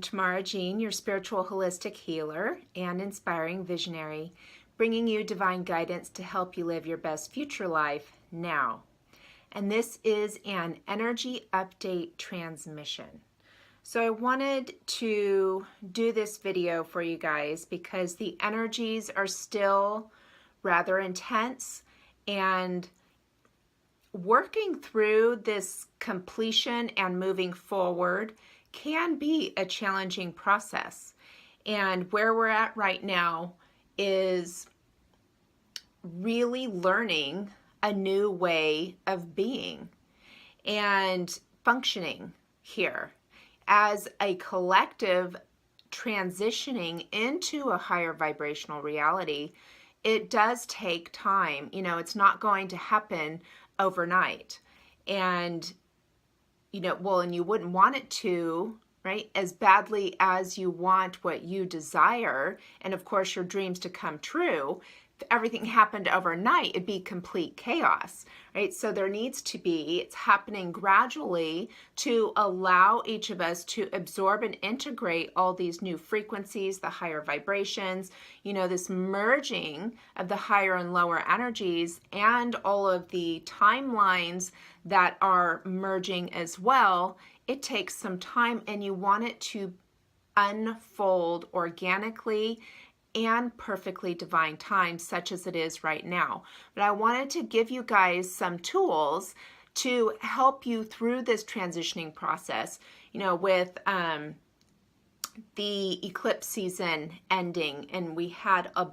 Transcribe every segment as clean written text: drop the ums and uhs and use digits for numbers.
Tamara Jean, your spiritual holistic healer and inspiring visionary, bringing you divine guidance to help you live your best future life now. And this is an energy update transmission. So I wanted to do this video for you guys because the energies are still rather intense, and working through this completion and moving forward can be a challenging process. And where we're at right now is really learning a new way of being and functioning here as a collective, transitioning into a higher vibrational reality. It does take time. You know, it's not going to happen overnight. And, you know, well, and you wouldn't want it to, right? As badly as you want what you desire, and of course your dreams to come true, if everything happened overnight, it'd be complete chaos, right? So there needs to be, it's happening gradually to allow each of us to absorb and integrate all these new frequencies, the higher vibrations, you know, this merging of the higher and lower energies and all of the timelines that are merging as well. It takes some time, and you want it to unfold organically and perfectly divine time, such as it is right now. But I wanted to give you guys some tools to help you through this transitioning process, you know, with the eclipse season ending, and we had a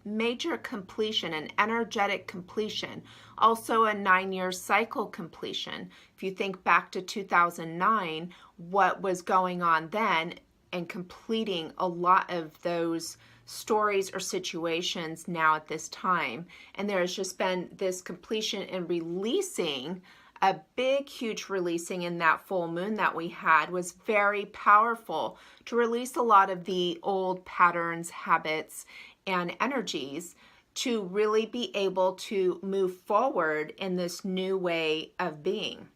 major completion, an energetic completion, also a 9-year cycle completion. If you think back to 2009, what was going on then, and completing a lot of those stories or situations now at this time. And there has just been this completion and releasing, a big, huge releasing in that full moon that we had was very powerful to release a lot of the old patterns, habits, and energies to really be able to move forward in this new way of being.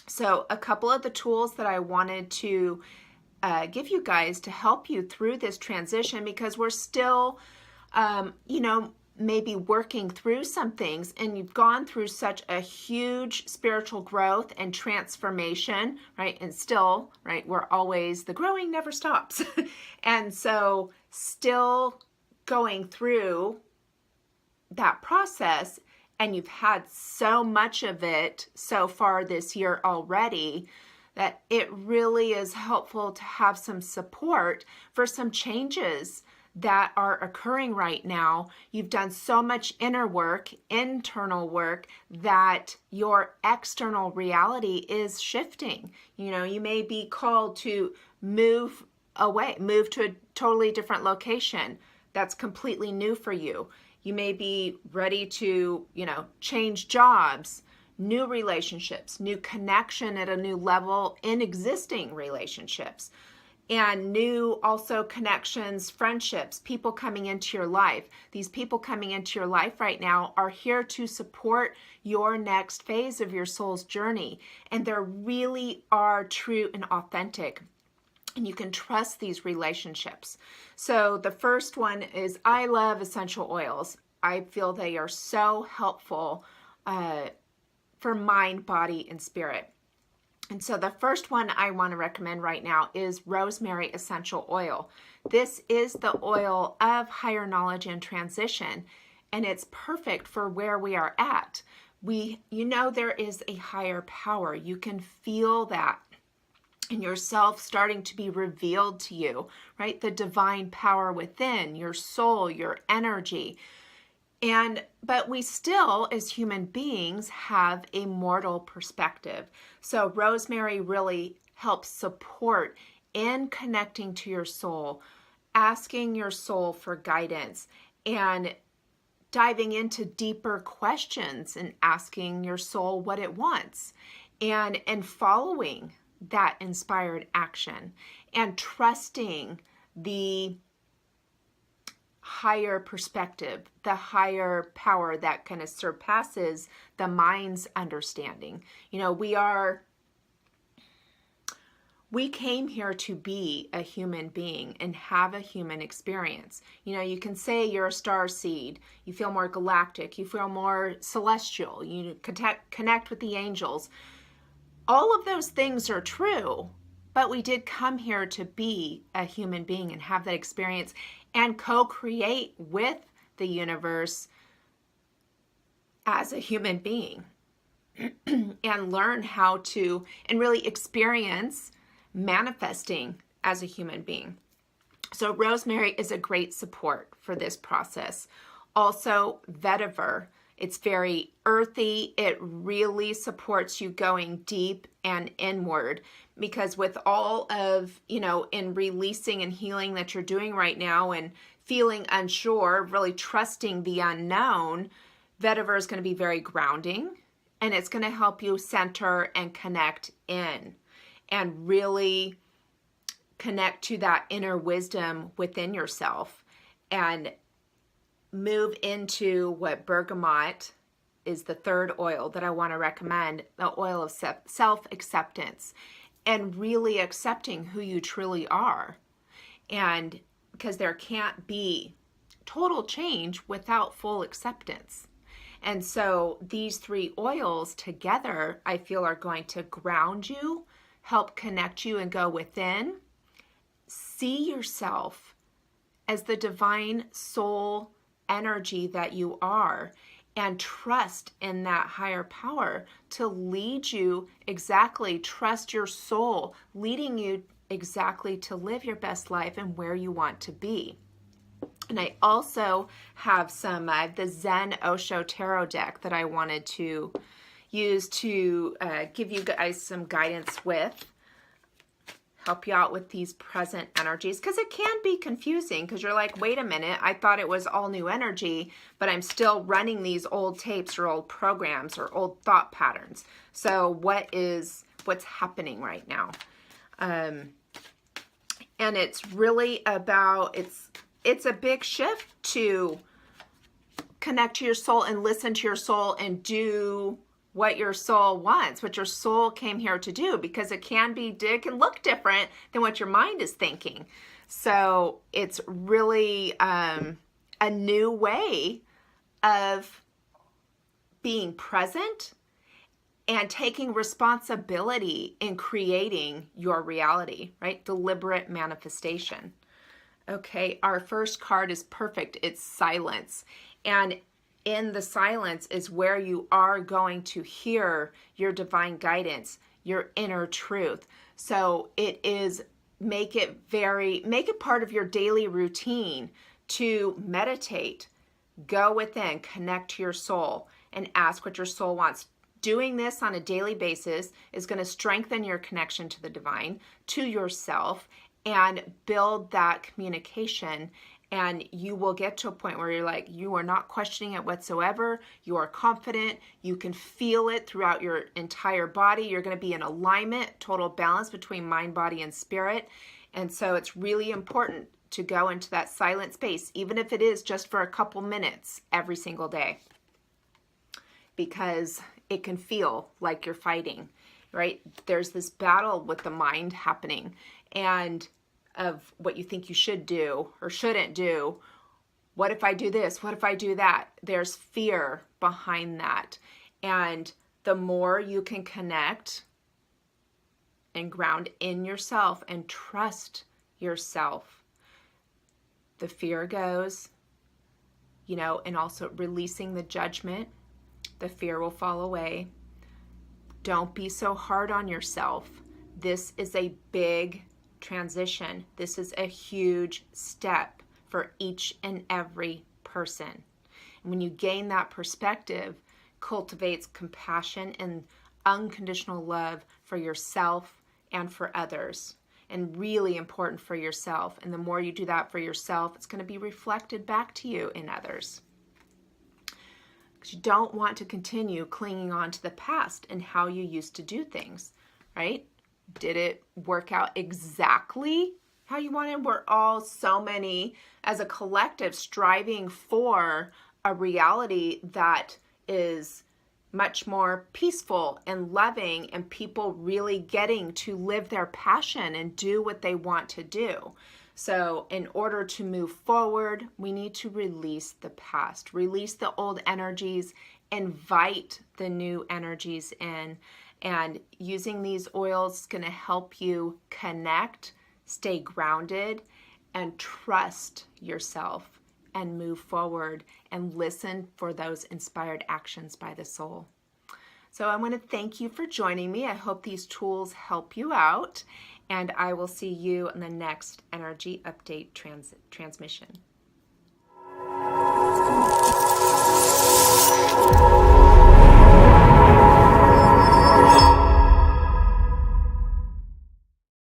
So a couple of the tools that I wanted to give you guys to help you through this transition, because we're still, you know, maybe working through some things, and you've gone through such a huge spiritual growth and transformation, right? And still, right, we're always, the growing never stops. And so still going through that process, and you've had so much of it so far this year already, that it really is helpful to have some support for some changes that are occurring right now. You've done so much inner work, internal work, that your external reality is shifting. You know, you may be called to move away, move to a totally different location that's completely new for you. You may be ready to, you know, change jobs, new relationships, new connection at a new level in existing relationships, and new also connections, friendships, people coming into your life. These people coming into your life right now are here to support your next phase of your soul's journey, and they really are true and authentic. And you can trust these relationships. So the first one is, I love essential oils. I feel they are so helpful for mind, body, and spirit. And so the first one I want to recommend right now is Rosemary essential oil. This is the oil of higher knowledge and transition, and it's perfect for where we are at. You know, there is a higher power. You can feel that in yourself starting to be revealed to you, right? The divine power within your soul, your energy. But we still, as human beings, have a mortal perspective. So Rosemary really helps support in connecting to your soul, asking your soul for guidance, and diving into deeper questions and asking your soul what it wants, and following that inspired action, and trusting the higher perspective, the higher power that kind of surpasses the mind's understanding. You know, we came here to be a human being and have a human experience. You know, you can say you're a star seed, you feel more galactic, you feel more celestial, you connect with the angels. All of those things are true, but we did come here to be a human being and have that experience and co-create with the universe as a human being and learn how to, and really experience manifesting as a human being. So Rosemary is a great support for this process. Also, Vetiver, it's very earthy. It really supports you going deep and inward, because with all of, you know, in releasing and healing that you're doing right now and feeling unsure, really trusting the unknown, Vetiver is going to be very grounding, and it's going to help you center and connect in and really connect to that inner wisdom within yourself and move into what bergamot is, the third oil that I want to recommend, the oil of self-acceptance, and really accepting who you truly are. And because there can't be total change without full acceptance. And so these three oils together, I feel, are going to ground you, help connect you and go within. See yourself as the divine soul energy that you are, and trust in that higher power to lead you exactly. Trust your soul leading you exactly to live your best life and where you want to be. And I also have some the Zen Osho tarot deck that I wanted to use to give you guys some guidance with, help you out with these present energies, because it can be confusing, because you're like, wait a minute, I thought it was all new energy, but I'm still running these old tapes or old programs or old thought patterns. So what's happening right now? And it's really about, it's a big shift to connect to your soul and listen to your soul and do what your soul wants, what your soul came here to do, because it can look different than what your mind is thinking. So it's really a new way of being present and taking responsibility in creating your reality, right? Deliberate manifestation. Okay, our first card is perfect. It's silence. And in the silence is where you are going to hear your divine guidance, your inner truth. So it is, make it part of your daily routine to meditate, go within, connect to your soul, and ask what your soul wants. Doing this on a daily basis is going to strengthen your connection to the divine, to yourself, and build that communication. And you will get to a point where you're like, you are not questioning it whatsoever. You are confident. You can feel it throughout your entire body. You're going to be in alignment, total balance between mind, body, and spirit. And so it's really important to go into that silent space, even if it is just for a couple minutes every single day, because it can feel like you're fighting, right? There's this battle with the mind happening, and of what you think you should do or shouldn't do. What if I do this? What if I do that? There's fear behind that. And the more you can connect and ground in yourself and trust yourself, the fear goes, you know, and also releasing the judgment, the fear will fall away. Don't be so hard on yourself. This is a big transition. This is a huge step for each and every person. And when you gain that perspective, cultivates compassion and unconditional love for yourself and for others, and really important for yourself. And the more you do that for yourself, it's going to be reflected back to you in others. Because you don't want to continue clinging on to the past and how you used to do things, right? Did it work out exactly how you wanted? We're all so many as a collective striving for a reality that is much more peaceful and loving, and people really getting to live their passion and do what they want to do. So in order to move forward, we need to release the past, release the old energies, invite the new energies in. And using these oils is going to help you connect, stay grounded, and trust yourself and move forward and listen for those inspired actions by the soul. So I want to thank you for joining me. I hope these tools help you out, and I will see you in the next energy update transmission.